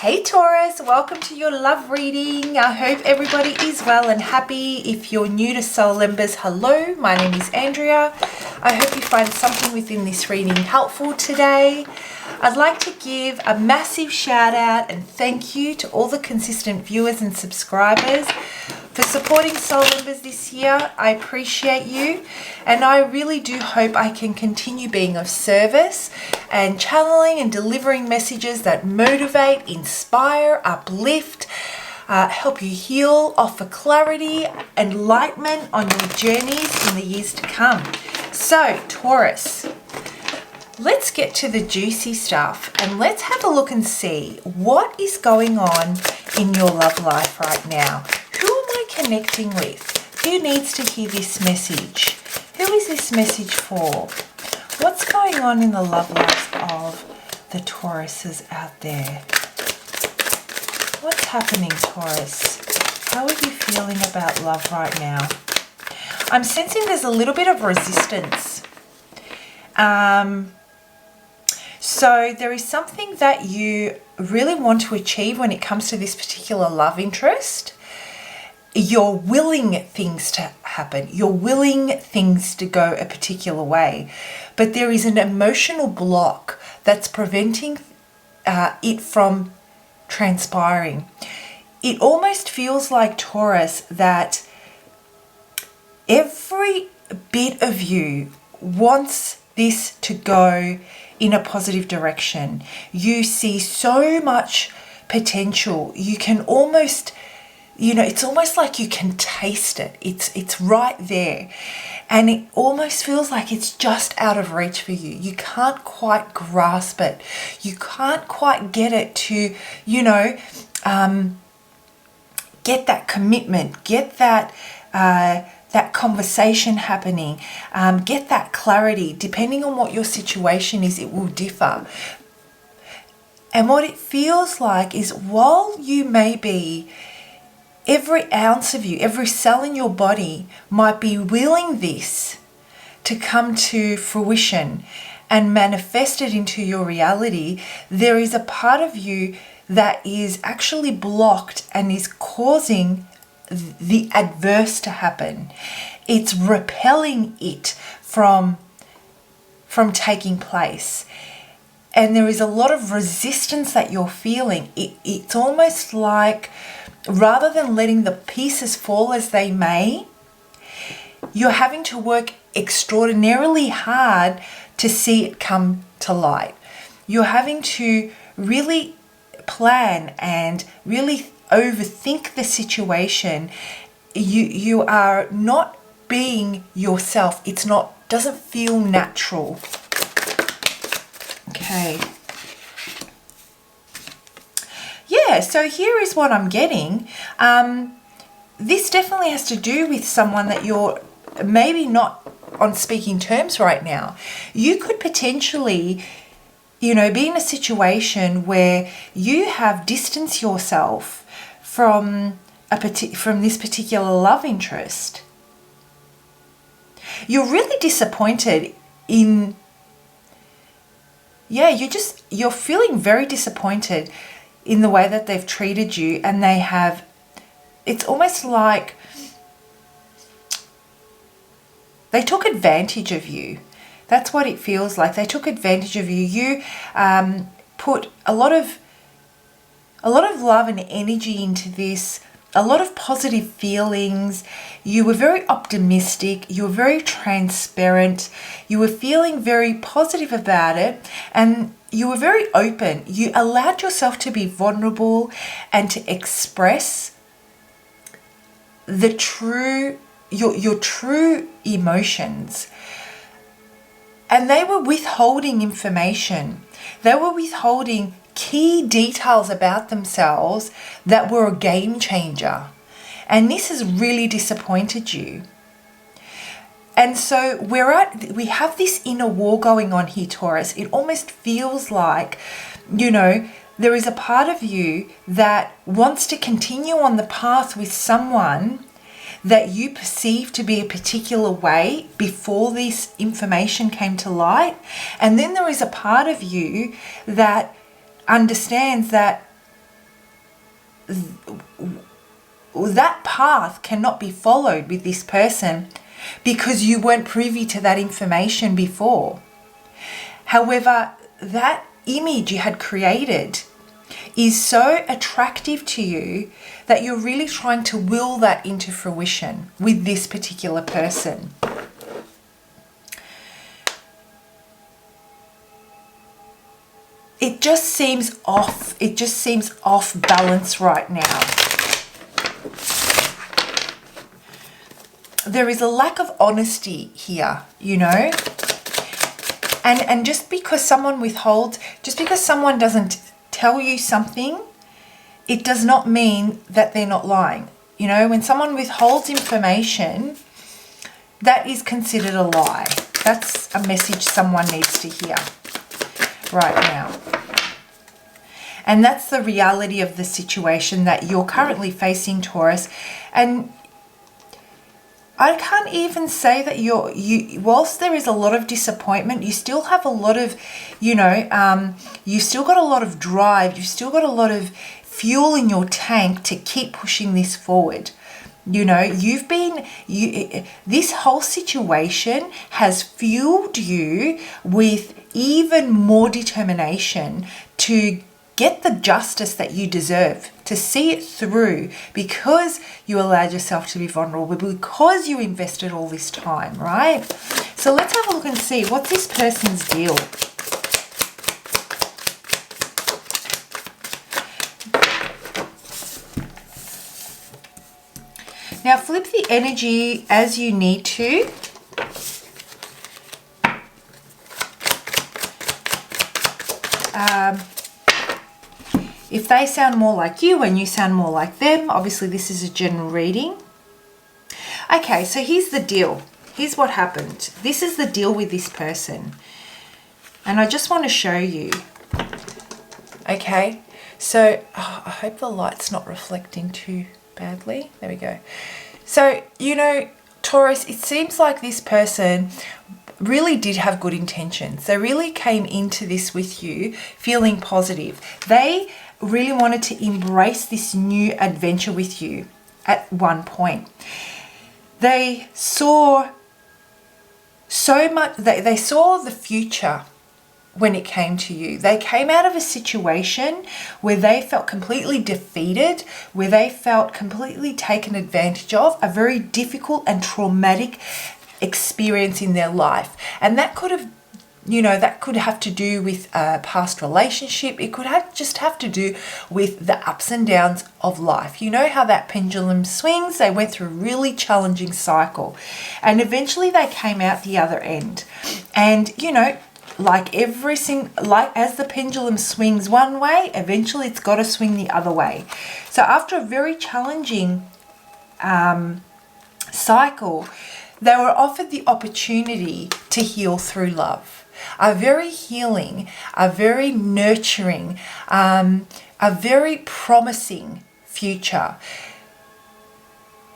Hey Taurus, welcome to your love reading. I hope everybody is well and happy. If you're new to Soul Embers, hello, my name is Andrea. I hope you find something within this reading helpful today. I'd like to give a massive shout out and thank you to all the consistent viewers and subscribers for supporting Soul Embers this year. I appreciate you, and I really do hope I can continue being of service and channeling and delivering messages that motivate, inspire, uplift, help you heal, offer clarity, enlightenment on your journeys in the years to come. So, Taurus, let's get to the juicy stuff and let's have a look and see what is going on in your love life right now. Who am I connecting with? Who needs to hear this message? Who is this message for? What's going on in the love lives of the Tauruses out there? What's happening, Taurus? How are you feeling about love right now? I'm sensing there's a little bit of resistance. So there is something that you really want to achieve when it comes to this particular love interest. You're willing things to happen. You're willing things to go a particular way. But there is an emotional block that's preventing it from transpiring. It almost feels like, Taurus, that every bit of you wants this to go in a positive direction. You see so much potential. You can almost, it's almost like you can taste it. It's right there. And it almost feels like it's just out of reach for you. You can't quite grasp it. You can't quite get it to, get that commitment, get that conversation happening, get that clarity. Depending on what your situation is, it will differ. And what it feels like is, while you may be, every ounce of you, every cell in your body might be willing this to come to fruition and manifest it into your reality, there is a part of you that is actually blocked and is causing the adverse to happen. It's repelling it from taking place. And there is a lot of resistance that you're feeling. It's almost like, rather than letting the pieces fall as they may, you're having to work extraordinarily hard to see it come to light. You're having to really plan and really overthink the situation. You are not being yourself. Doesn't feel natural. Okay. Yeah, so here is what I'm getting. This definitely has to do with someone that you're maybe not on speaking terms right now. You could potentially, be in a situation where you have distanced yourself from this particular love interest. You're really disappointed in, you're feeling very disappointed in the way that they've treated you, and it's almost like they took advantage of you. That's what it feels like. They took advantage of you. You put a lot of love and energy into this, a lot of positive feelings. You were very optimistic. You were very transparent. You were feeling very positive about it, and you were very open. You allowed yourself to be vulnerable and to express your true emotions. And they were withholding information. They were withholding key details about themselves that were a game changer. And this has really disappointed you. And so we have this inner war going on here, Taurus. It almost feels like, there is a part of you that wants to continue on the path with someone that you perceive to be a particular way before this information came to light. And then there is a part of you that understands that that path cannot be followed with this person because you weren't privy to that information before. However, that image you had created is so attractive to you that you're really trying to will that into fruition with this particular person. It just seems off. It just seems off balance right now. There is a lack of honesty here, you know. And just because someone withholds, just because someone doesn't tell you something, it does not mean that they're not lying. You know, when someone withholds information, that is considered a lie. That's a message someone needs to hear right now. And that's the reality of the situation that you're currently facing, Taurus. And I can't even say that whilst there is a lot of disappointment, you still have a lot of, you know, you've still got a lot of drive. You've still got a lot of fuel in your tank to keep pushing this forward. You know, this whole situation has fueled you with even more determination to get the justice that you deserve, to see it through, because you allowed yourself to be vulnerable, because you invested all this time, right? So let's have a look and see what's this person's deal. Now flip the energy as you need to. If they sound more like you and you sound more like them, obviously this is a general reading. Okay, so here's the deal. Here's what happened. This is the deal with this person. And I just want to show you. Okay, so I hope the light's not reflecting too badly. There we go. So, you know, Taurus, it seems like this person really did have good intentions. They really came into this with you feeling positive. They really wanted to embrace this new adventure with you at one point. They saw so much, they saw the future when it came to you. They came out of a situation where they felt completely defeated, where they felt completely taken advantage of, a very difficult and traumatic experience in their life. And that could have, you know, that could have to do with a past relationship. It could just have to do with the ups and downs of life. You know how that pendulum swings? They went through a really challenging cycle. And eventually they came out the other end. And, you know, like as the pendulum swings one way, eventually it's got to swing the other way. So after a very challenging cycle, they were offered the opportunity to heal through love. A very healing, a very nurturing, a very promising future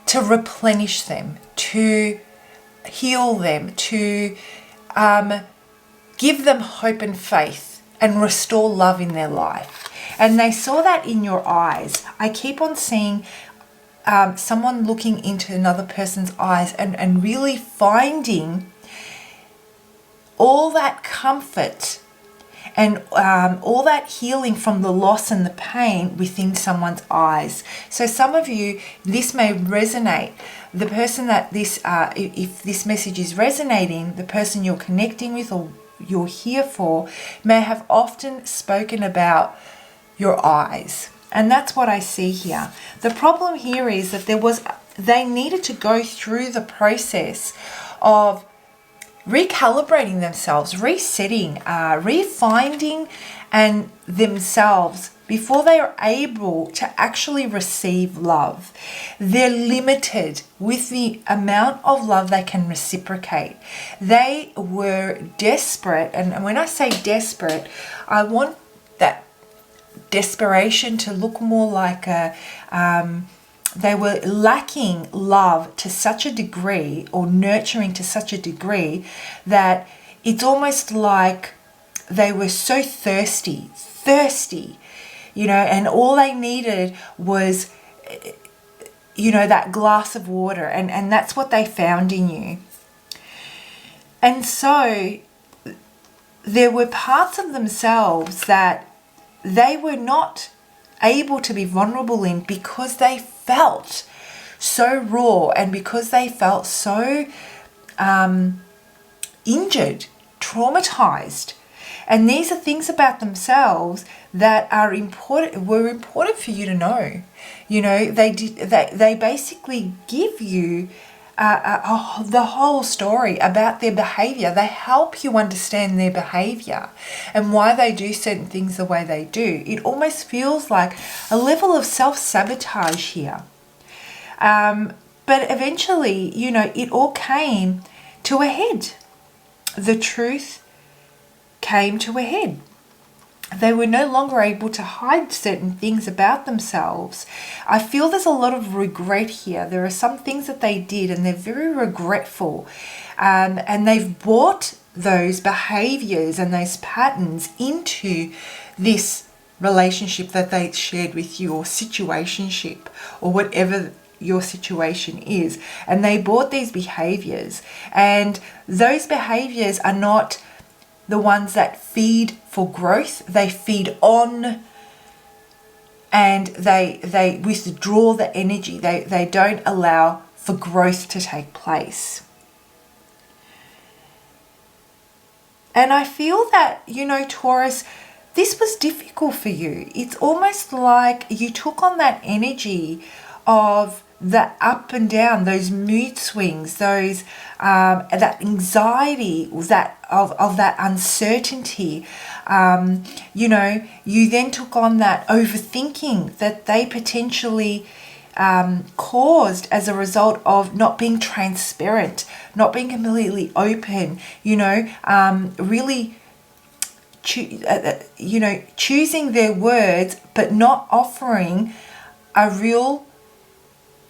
to replenish them, to heal them, to give them hope and faith and restore love in their life. And they saw that in your eyes. I keep on seeing someone looking into another person's eyes and really finding all that comfort and all that healing from the loss and the pain within someone's eyes. So some of you, this may resonate. The person that if this message is resonating, the person you're connecting with or you're here for may have often spoken about your eyes. And that's what I see here. The problem here is that they needed to go through the process of recalibrating themselves, resetting, refinding and themselves before they are able to actually receive love. They're limited with the amount of love they can reciprocate. They were desperate, and when I say desperate, I want that desperation to look more like they were lacking love to such a degree, or nurturing to such a degree, that it's almost like they were so thirsty, and all they needed was, that glass of water, and that's what they found in you. And so there were parts of themselves that they were not able to be vulnerable in because they felt so raw and because they felt so injured, traumatized. And these are things about themselves that were important for you to know. They basically give you the whole story about their behavior. They help you understand their behavior and why they do certain things the way they do. It almost feels like a level of self-sabotage here. But eventually, it all came to a head. The truth came to a head. They were no longer able to hide certain things about themselves. I feel there's a lot of regret here. There are some things that they did and they're very regretful. And they've brought those behaviors and those patterns into this relationship that they shared with you, or situationship, or whatever your situation is. And they brought these behaviors, and those behaviors are not the ones that feed for growth. They feed on, and they withdraw the energy. They don't allow for growth to take place. And I feel that, Taurus, this was difficult for you. It's almost like you took on that energy of the up and down, those mood swings, those that anxiety, that of that uncertainty. You then took on that overthinking that they potentially caused as a result of not being transparent, not being completely open. Really. Choosing their words but not offering a real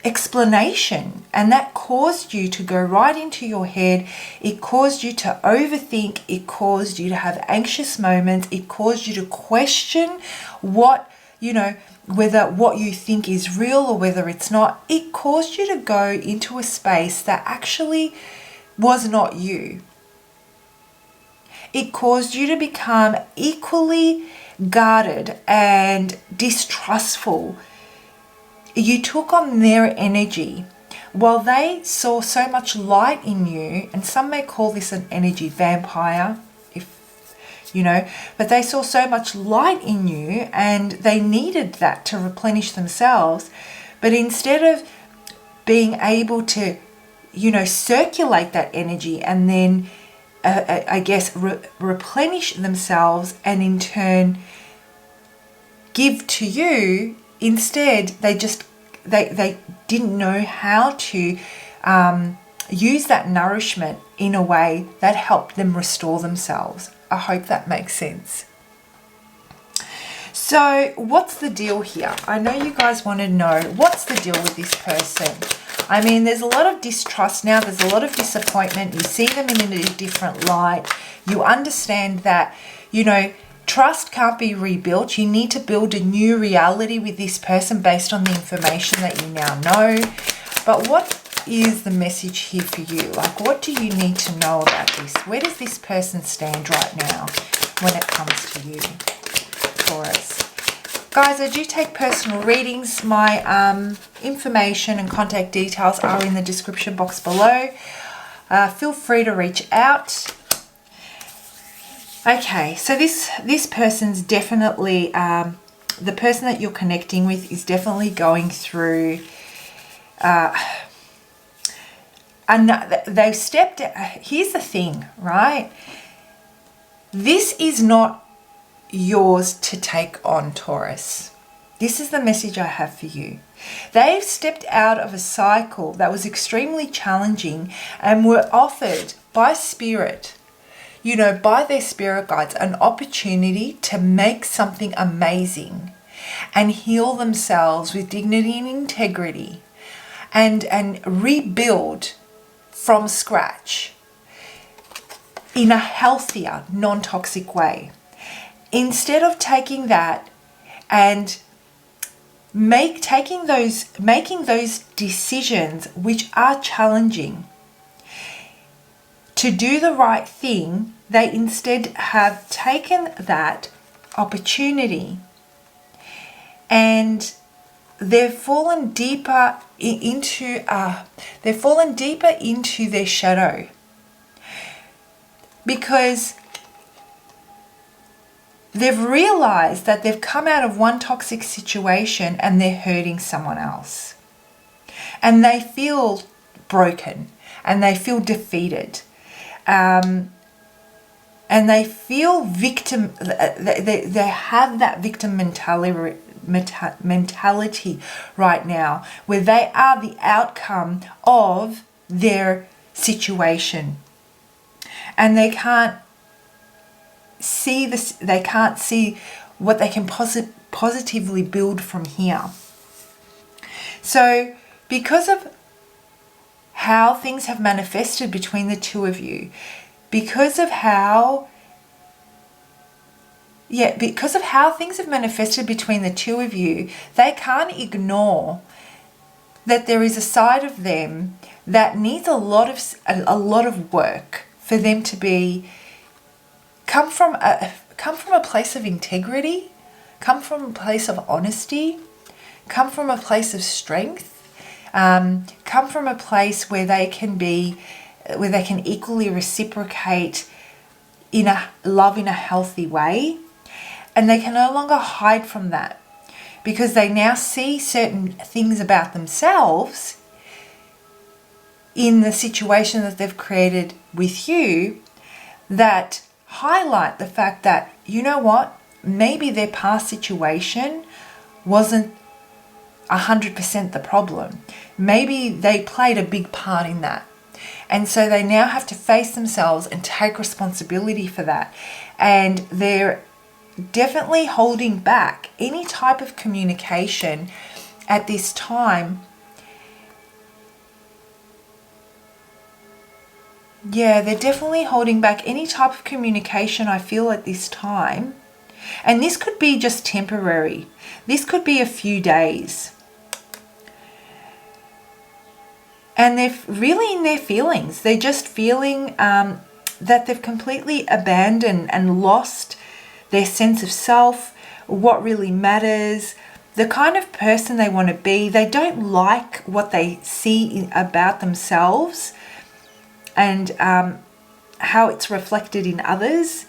explanation, and that caused you to go right into your head. It caused you to overthink. It caused you to have anxious moments. It caused you to question whether what you think is real or whether it's not. It caused you to go into a space that actually was not you. It caused you to become equally guarded and distrustful. You took on their energy while they saw so much light in you, and some may call this an energy vampire, but they saw so much light in you and they needed that to replenish themselves. But instead of being able to, circulate that energy and then replenish themselves and in turn give to you, instead they didn't know how to use that nourishment in a way that helped them restore themselves. I hope that makes sense. So what's the deal here? I know you guys want to know what's the deal with this person. I mean, there's a lot of distrust now. There's a lot of disappointment. You see them in a different light. You understand that, trust can't be rebuilt. You need to build a new reality with this person based on the information that you now know. But what is the message here for you? Like, what do you need to know about this? Where does this person stand right now when it comes to you, Taurus? Guys, I do take personal readings. My information and contact details are in the description box below. Feel free to reach out. Okay, so this person's definitely, the person that you're connecting with is definitely going through, they've stepped, here's the thing, right? This is not yours to take on, Taurus. This is the message I have for you. They've stepped out of a cycle that was extremely challenging and were offered by spirit, by their spirit guides, an opportunity to make something amazing and heal themselves with dignity and integrity and rebuild from scratch in a healthier, non-toxic way. Instead of taking that and making those decisions which are challenging to do the right thing. They instead have taken that opportunity and they've fallen deeper into their shadow, because they've realized that they've come out of one toxic situation and they're hurting someone else. And they feel broken and they feel defeated. And they feel victim, they have that victim mentality right now, where they are the outcome of their situation. And they can't see this, they can't see what they can positively build from here. So because of how things have manifested between the two of you, because of how things have manifested between the two of you, they can't ignore that there is a side of them that needs a lot of work for them to come from a place of integrity, come from a place of honesty, come from a place of strength, come from a place where they can equally reciprocate in a love in a healthy way. And they can no longer hide from that, because they now see certain things about themselves in the situation that they've created with you that highlight the fact that, you know what, maybe their past situation wasn't 100% the problem. Maybe they played a big part in that. And so they now have to face themselves and take responsibility for that. And they're definitely holding back any type of communication at this time. Yeah, they're definitely holding back any type of communication, I feel, at this time. And this could be just temporary. This could be a few days. And they're really in their feelings. They're just feeling that they've completely abandoned and lost their sense of self, what really matters, the kind of person they want to be. They don't like what they see about themselves and how it's reflected in others.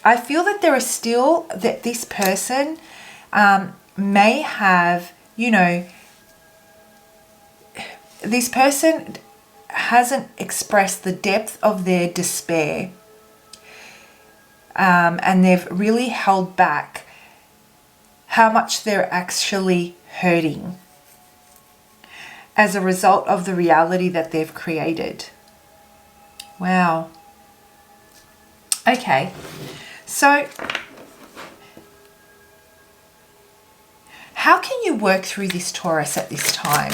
I feel that that this person may have, this person hasn't expressed the depth of their despair. And they've really held back how much they're actually hurting as a result of the reality that they've created. Wow. Okay. So, how can you work through this, Taurus, at this time?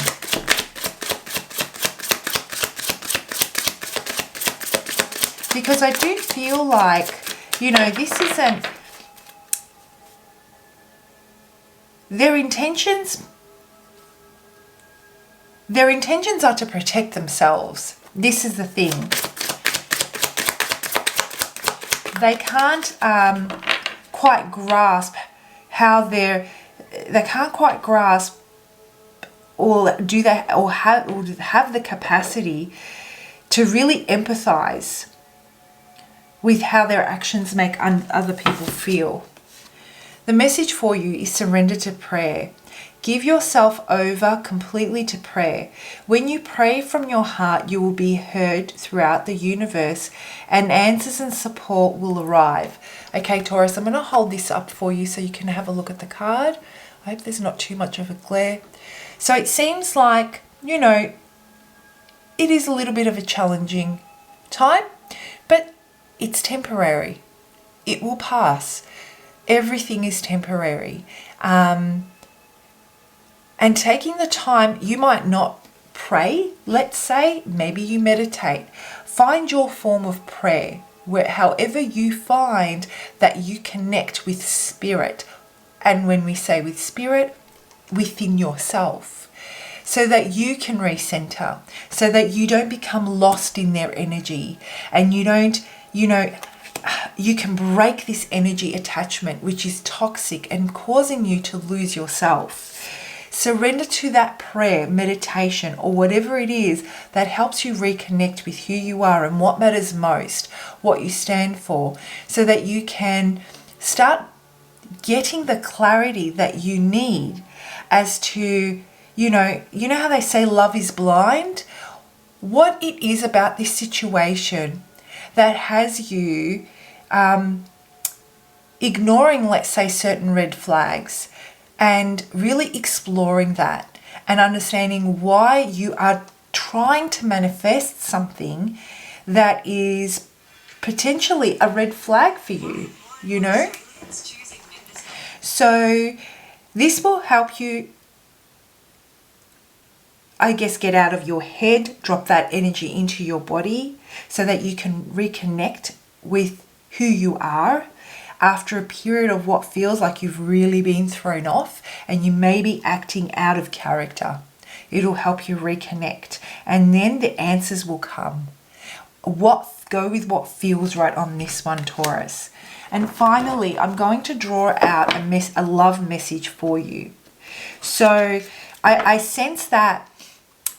Because I do feel like, this isn't... Their intentions are to protect themselves. This is the thing. They can't quite grasp how they can't quite grasp or have the capacity to really empathize with how their actions make other people feel. The message for you is surrender to prayer. Give yourself over completely to prayer. When you pray from your heart, you will be heard throughout the universe and answers and support will arrive. Okay, Taurus, I'm going to hold this up for you so you can have a look at the card. I hope there's not too much of a glare. So it seems like, it is a little bit of a challenging time, but it's temporary. It will pass. Everything is temporary. And taking the time, you might not pray, let's say, maybe you meditate. Find your form of prayer, however you find that you connect with spirit. and when we say with spirit, within yourself, so that you can recenter, so that you don't become lost in their energy, and you don't, you can break this energy attachment, which is toxic and causing you to lose yourself. Surrender to that prayer, meditation, or whatever it is that helps you reconnect with who you are and what matters most, what you stand for, so that you can start getting the clarity that you need as to, you know how they say love is blind? What it is about this situation that has you ignoring, let's say, certain red flags, and really exploring that and understanding why you are trying to manifest something that is potentially a red flag for you, So this will help you, I guess, get out of your head, drop that energy into your body so that you can reconnect with who you are after a period of what feels like you've really been thrown off and you may be acting out of character. It'll help you reconnect, and then the answers will come. Go with what feels right on this one, Taurus. And finally, I'm going to draw out a love message for you. So I sense that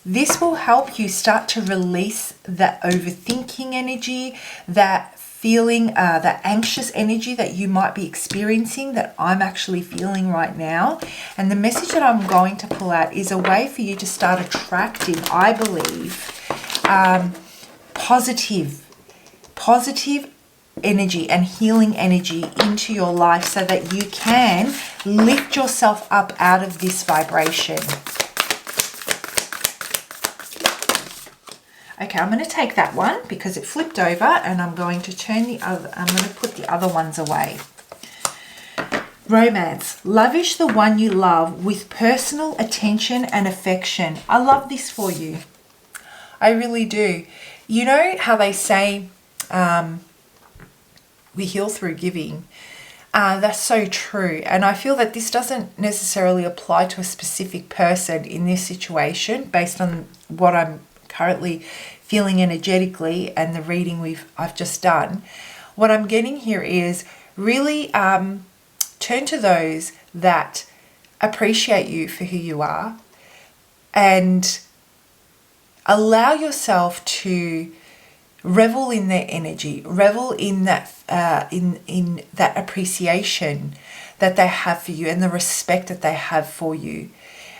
this will help you start to release that overthinking energy, that feeling, that anxious energy that you might be experiencing, that I'm actually feeling right now. And the message that I'm going to pull out is a way for you to start attracting, I believe, positive energy and healing energy into your life so that you can lift yourself up out of this vibration. Okay, I'm going to take that one because it flipped over, and I'm going to put the other ones away. Romance. Lavish the one you love with personal attention and affection. I love this for you. I really do. You know how they say we heal through giving? That's so true. And I feel that this doesn't necessarily apply to a specific person in this situation based on what I'm currently feeling energetically and the reading I've just done. What I'm getting here is really turn to those that appreciate you for who you are and allow yourself to revel in their energy, revel in that in that appreciation that they have for you and the respect that they have for you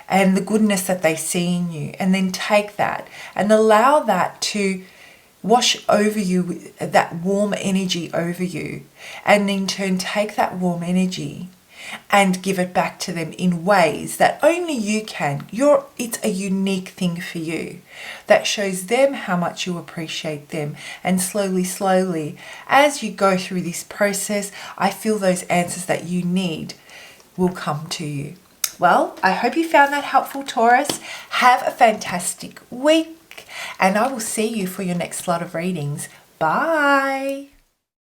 and the goodness that they see in you, and then take that and allow that to wash over you, that warm energy over you, and in turn take that warm energy and give it back to them in ways that only you can. It's a unique thing for you that shows them how much you appreciate them. And slowly, as you go through this process, I feel those answers that you need will come to you. Well, I hope you found that helpful, Taurus. Have a fantastic week, and I will see you for your next lot of readings. Bye.